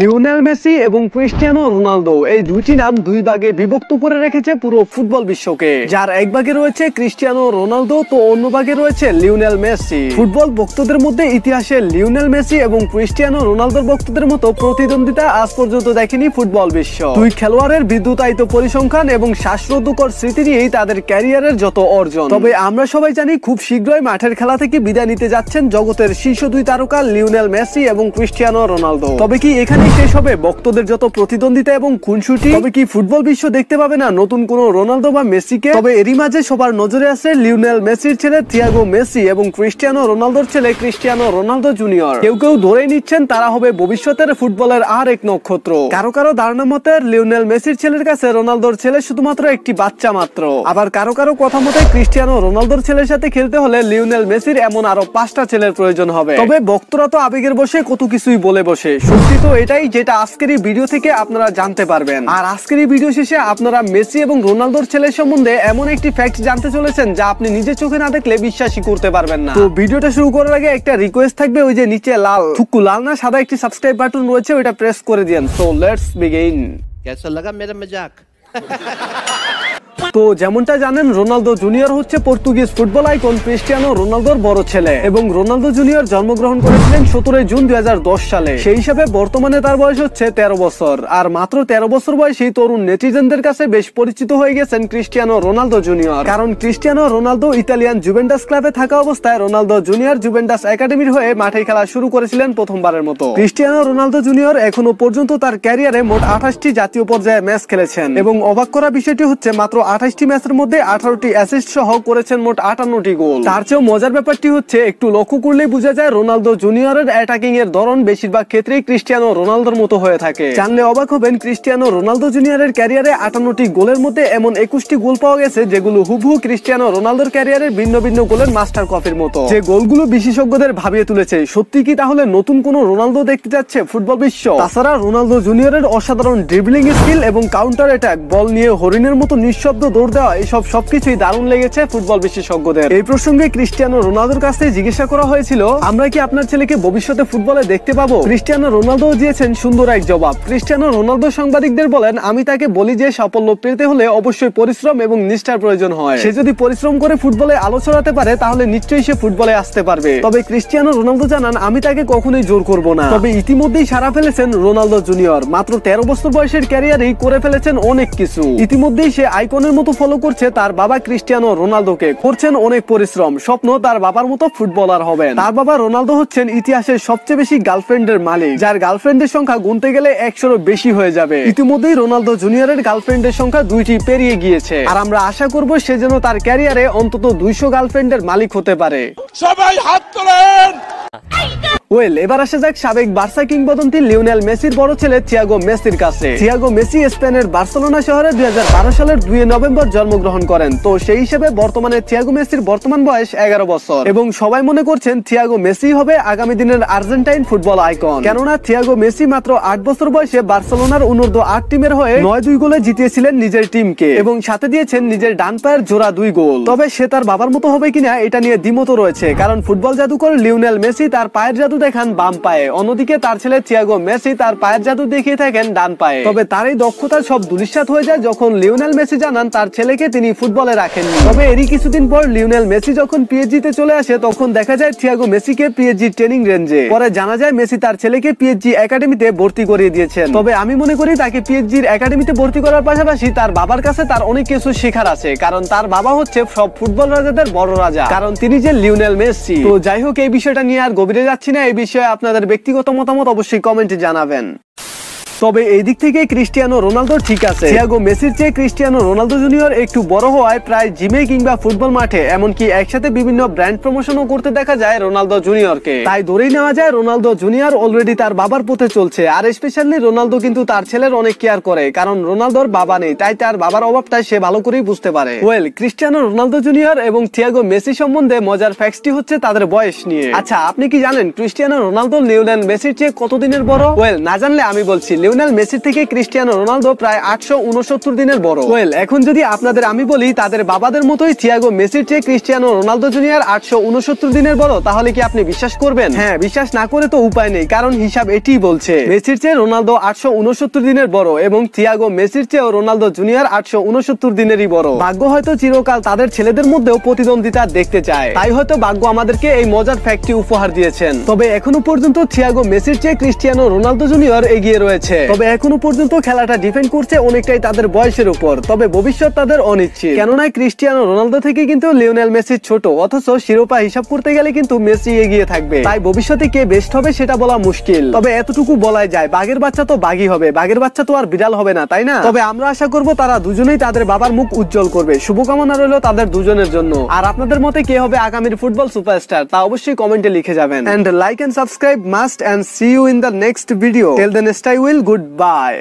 Lionel Messi এবং Cristiano Ronaldo এই দুইটি নাম দুই ভাগে বিভক্ত করে রেখেছে পুরো ফুটবল বিশ্বকে। যার এক ভাগে রয়েছে ক্রিস্টিয়ানো রোনালদো, তো অন্য ভাগে রয়েছে লিওনেল মেসি। ফুটবল ভক্তদের মধ্যে ইতিহাসে লিওনেল মেসি এবং ক্রিস্টিয়ানো রোনালদোর ভক্তদের মতো প্রতিদ্বন্দ্বিতা আজ পর্যন্ত দেখেনি ফুটবল বিশ্ব। দুই খেলোয়াড়ের বিদ্যুতায়িত পরিসংখ্যান এবং শ্বাসরুদ্ধকর স্মৃতি নিয়েই তাদের ক্যারিয়ারের যত অর্জন। তবে আমরা সবাই জানি খুব শীঘ্রই মাঠের খেলা থেকে বিদায় নিতে যাচ্ছেন জগতের শীর্ষ দুই তারকা লিওনেল মেসি এবং ক্রিস্টিয়ানো রোনালদো। তবে কি এখানে শেষ হবে ভক্তদের যত প্রতিদ্বন্দ্বিতা এবং খুনসুটি? তবে কি ফুটবল বিশ্ব দেখতে পাবে না নতুন কোন রোনালদো বা মেসিকে? তবে এরই মাঝে সবার নজরে আছে লিওনেল মেসির ছেলে থিয়াগো মেসি এবং ক্রিস্টিয়ানো রোনালদোর ছেলে ক্রিস্টিয়ানো রোনালদো জুনিয়র। কেউ কেউ ধরে নিচ্ছেন তারা হবে ভবিষ্যতের ফুটবলের আর এক নক্ষত্র। কারো কারো ধারণা মতে লিওনেল মেসির ছেলের কাছে রোনালদোর ছেলে শুধুমাত্র একটি বাচ্চা মাত্র। আবার কারো কারো কথা মতে ক্রিস্টিয়ানো রোনালদোর ছেলের সাথে খেলতে হলে লিওনেল মেসির এমন আরো 5টা ছেলের প্রয়োজন হবে। তবে ভক্তরা তো আবেগের বসে কত কিছুই বলে বসে। সত্যি তো এটাই যেটা আজকের এই ভিডিও থেকে আপনারা জানতে পারবেন। আর আজকের এই ভিডিও শেষে আপনারা মেসি এবং রোনালদোর ছেলের সম্বন্ধে এমন একটি ফ্যাক্ট জানতে চলেছেন যা আপনি নিজের চোখে না দেখলে বিশ্বাসই করতে পারবেন না। তো ভিডিওটা শুরু করার আগে একটা রিকোয়েস্ট থাকবে, ওই যে নিচে লাল থুকু লাল না সাদা একটি সাবস্ক্রাইব বাটন রয়েছে, ওইটা প্রেস করে দিন। So let's begin. कैसा लगा मेरा मजाक? তো যেমনটা জানেন রোনালদো জুনিয়র হচ্ছে পর্তুগিজ ফুটবল আইকন ক্রিস্টিয়ানো রোনালদোর বড় ছেলে এবং রোনালদো জুনিয়র জন্মগ্রহণ করেছিলেন 17 জুন 2010 সালে। সেই হিসাবে বর্তমানে তার বয়স হচ্ছে 13 বছর। আর মাত্র 13 বছর বয়সী তরুণ নেটিজেনদের কাছে বেশ পরিচিত হয়ে গেছেন ক্রিস্টিয়ানো রোনালদো জুনিয়র। কারণ ক্রিস্টিয়ানো রোনালদো ইতালিয়ান জুভেন্টাস ক্লাবে থাকা অবস্থায় রোনালদো জুনিয়র জুভেন্টাস একাডেমির হয়ে মাঠে খেলা শুরু করেছিলেন প্রথমবারের মতো। ক্রিস্টিয়ানো রোনালদো জুনিয়র এখনো পর্যন্ত তার ক্যারিয়ারে মোট 28টি জাতীয় পর্যায়ে ম্যাচ খেলেছেন এবং অবাক করা বিষয়টি হচ্ছে মাত্র 28টি ম্যাচের মধ্যে 18টি অ্যাসিস্ট সহ করেছেন মোট 58টি গোল। তার চেয়েও মজার ব্যাপারটি হচ্ছে একটু লক্ষ্য করলেই বোঝা যায় রোনালদো জুনিয়রের অ্যাটাকিং এর ধরন বেশিরভাগ ক্ষেত্রেই ক্রিস্টিয়ানো রোনালদোর মতো হয়ে থাকে। জানলে অবাক হবেন ক্রিস্টিয়ানো রোনালদো জুনিয়রের ক্যারিয়ারে 58টি গোলের মধ্যে এমন 21টি গোল পাওয়া গেছে যেগুলো হুবহু ক্রিস্টিয়ানো রোনালদোর ক্যারিয়ারের ভিন্ন ভিন্ন গোলের মাস্টার কপির মতো, যে গোলগুলো বিশেষজ্ঞদের ভাবিয়ে তুলেছে। সত্যি কি তাহলে নতুন কোন রোনালদো দেখতে যাচ্ছে ফুটবল বিশ্ব? তাছাড়া রোনালদো জুনিয়রের অসাধারণ ড্রিবলিং স্কিল এবং কাউন্টার অ্যাটাক, বল নিয়ে হরিণের মতো নিঃশব্দ দৌড় দেওয়া, এইসব সবকিছুই দারুণ লেগেছে ফুটবল বিশেষজ্ঞদের। এই প্রসঙ্গে ক্রিস্টিয়ানো রোনালদোর কাছে জিজ্ঞাসা করা হয়েছিল, আমরা কি আপনার ছেলেকে ভবিষ্যতে ফুটবলে দেখতে পাবো? ক্রিস্টিয়ানো রোনালদো দিয়েছেন সুন্দর এক জবাব। ক্রিস্টিয়ানো রোনালদো সাংবাদিকদের বলেন, আমি তাকে বলি যে সাফল্য পেতে হলে অবশ্যই পরিশ্রম এবং নিষ্ঠার প্রয়োজন হয়। সে যদি পরিশ্রম করে ফুটবলে আলো ছড়াতে পারে তাহলে নিশ্চয়ই সে ফুটবলে আসতে পারবে। তবে ক্রিস্টিয়ানো রোনালদো জানান, আমি তাকে কখনোই জোর করব না। তবে ইতিমধ্যেই সারা ফেলেছেন রোনালদো জুনিয়র। মাত্র 13 বছর বয়সের ক্যারিয়ারেই করে ফেলেছেন অনেক কিছু। ইতিমধ্যেই সে আইকনের মতো ফলো করছে তার বাবা ক্রিস্টিয়ানো রোনালদোকে, করছেন অনেক পরিশ্রম। স্বপ্ন তার বাবার মতো ফুটবলার হবেন। তার বাবা রোনালদো হচ্ছেন ইতিহাসের সবচেয়ে বেশি গার্লফ্রেন্ডের মালিক, যার গার্লফ্রেন্ডের সংখ্যা গুনতে গেলে 100-এরও বেশি হয়ে যাবে। ইতিমধ্যেই রোনালদো জুনিয়রের গার্লফ্রেন্ডের সংখ্যা 2টি পেরিয়ে গিয়েছে। আর আমরা আশা করব সে যেন তার ক্যারিয়ারে অন্তত 200 গার্লফ্রেন্ডের মালিক হতে পারে। সবাই হাত তোলেন। ওয়েল, এবার আসা যাক সাবেক বার্সা কিংবদন্তি লিওনেল মেসির বড় ছেলে থিয়াগো মেসির কাছে। থিয়াগো মেসি স্পেনের বার্সেলোনা শহরে 2012 সালের 2 নভেম্বর জন্মগ্রহণ করেন। তো সেই হিসেবে বর্তমানে থিয়াগো মেসির বর্তমান বয়স 11 বছর এবং সবাই মনে করছেন থিয়াগো মেসি হবে আগামী দিনের আর্জেন্টাইন ফুটবল আইকন। কেননা থিয়াগো মেসি মাত্র 8 বছর বয়সে বার্সেলোনার অনূর্ধ্ব 8 টিমের হয়ে 9-2 গোলে জিতিয়েছিলেন নিজের টিমকে এবং সাথে দিয়েছেন নিজের ডান পায়ের জোড়া 2 গোল। তবে সে তার বাবার মতো হবে কিনা এটা নিয়ে দ্বিমত রয়েছে, কারণ ফুটবল জাদুকর লিওনেল মেসি তার পায়ের জাদু দেখান বাম পায়ে, অন্যদিকে তার ছেলে থিয়াগো মেসি তার পায়ের জাদু দেখিয়ে থাকেন ডান পায়ে। তবে তার এই দক্ষতার সব ধূলিসাৎ হয়ে যায় যখন লিওনেল মেসি জানান তার ছেলেকে তিনি ফুটবলে রাখেননি। তবে এরই কিছুদিন পর লিওনেল মেসি যখন পিএসজি তে চলে আসে তখন দেখা যায় থিয়াগো মেসিকে পিএসজি ট্রেনিং রেঞ্জে। পরে জানা যায় মেসি তার ছেলেকে পিএসজি একাডেমিতে ভর্তি করিয়ে দিয়েছেন। তবে আমি মনে করি তাকে পিএসজির একাডেমিতে ভর্তি করার পাশাপাশি তার বাবার কাছে তার অনেক কিছু শেখার আছে, কারণ তার বাবা হচ্ছে সব ফুটবল রাজাদের বড় রাজা, কারণ তিনি যে লিওনেল মেসি। তো যাই হোক, এই বিষয়টা নিয়ে আর গভীরে যাচ্ছি না। এই বিষয়ে আপনাদের ব্যক্তিগত মতামত অবশ্যই কমেন্টে জানাবেন। তবে এই দিক থেকে ক্রিস্টিয়ানো রোনালদো ঠিক আছে। থিয়াগো মেসির চেয়ে ক্রিস্টিয়ানো রোনালদো জুনিয়র একটু বড় হওয়ায় প্রায় জিমে কিংবা ফুটবল মাঠে এমনকি একসাথে বিভিন্ন ব্র্যান্ড প্রমোশনও করতে দেখা যায় রোনালদো জুনিয়রকে। তাই ধরেই নেওয়া যায় রোনালদো জুনিয়র অলরেডি তার বাবার পথে চলছে। আর স্পেশালি রোনালদো কিন্তু তার ছেলের অনেক কেয়ার করে, কারণ রোনালদোর বাবা নেই, তাই তার বাবার অভাবটা সে ভালো করেই বুঝতে পারে। ওয়েল, ক্রিস্টিয়ানো রোনালদো জুনিয়র এবং থিয়াগো মেসি সম্বন্ধে মজার ফ্যাক্টটি হচ্ছে তাদের বয়স নিয়ে। আচ্ছা, আপনি কি জানেন ক্রিস্টিয়ানো রোনালদো লিওনেল মেসির চেয়ে কতদিনের বড়? ওয়েল, না জানলে আমি বলছি। লিওনেল মেসির থেকে ক্রিস্টিয়ানো রোনালদো প্রায় 869 দিনের বড়। ওয়েল, এখন যদি আপনাদের আমি বলি তাদের বাবাদের মতোই থিয়াগো মেসির চেয়ে ক্রিস্টিয়ানো রোনালদো জুনিয়র 869 দিনের বড়, তাহলে কি আপনি বিশ্বাস করবেন? হ্যাঁ, বিশ্বাস না করে তো উপায় নেই, কারণ হিসাব এটিই বলছে মেসির চেয়ে রোনালদো 869 দিনের বড় এবং থিয়াগো মেসির চেয়েও রোনালদো জুনিয়র 869 দিনেরই বড়। ভাগ্য হয়তো চিরকাল তাদের ছেলেদের মধ্যেও প্রতিদ্বন্দ্বিতা দেখতে চায়, তাই হয়তো ভাগ্য আমাদেরকে এই মজার ফ্যাক্টটি উপহার দিয়েছেন। তবে এখনো পর্যন্ত থিয়াগো মেসির চেয়ে ক্রিস্টিয়ানো রোনালদো জুনিয়র এগিয়ে রয়েছে। তবে এখনো পর্যন্ত খেলাটা ডিপেন্ড করছে অনেকটাই তাদের বয়সের উপর। তবে ভবিষ্যৎ তাদের অনিশ্চিত, কেননা ক্রিস্টিয়ানো রোনালদো থেকে কিন্তু লিওনেল মেসি ছোট, অথচ শিরোপা হিসাব করতে গেলে কিন্তু মেসি এগিয়ে থাকবে। তাই ভবিষ্যতে কে বেস্ট হবে সেটা বলা মুশকিল। তবে এতটুকু বলাই যায়, বাঘের বাচ্চা তো বাঘই হবে, বাঘের বাচ্চা তো আর বিড়াল হবে না, তাই না? তবে আমরা আশা করব তারা দুজনেই তাদের বাবার মুখ উজ্জ্বল করবে। শুভকামনা রইল তাদের দুজনের জন্য। আর আপনাদের মতে কে হবে আগামীর ফুটবল সুপারস্টার তা অবশ্যই কমেন্টে লিখে যাবেন। And like and subscribe must, and see you in the next video. Till then stay well, good by.